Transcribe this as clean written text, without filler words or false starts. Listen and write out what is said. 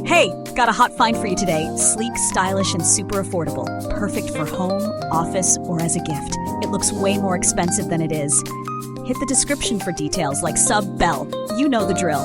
Hey, got a hot find for you today. Sleek, stylish, and super affordable. Perfect for home, office, or as a gift. It looks way more expensive than it is. Hit the description for details like sub bell. You know the drill.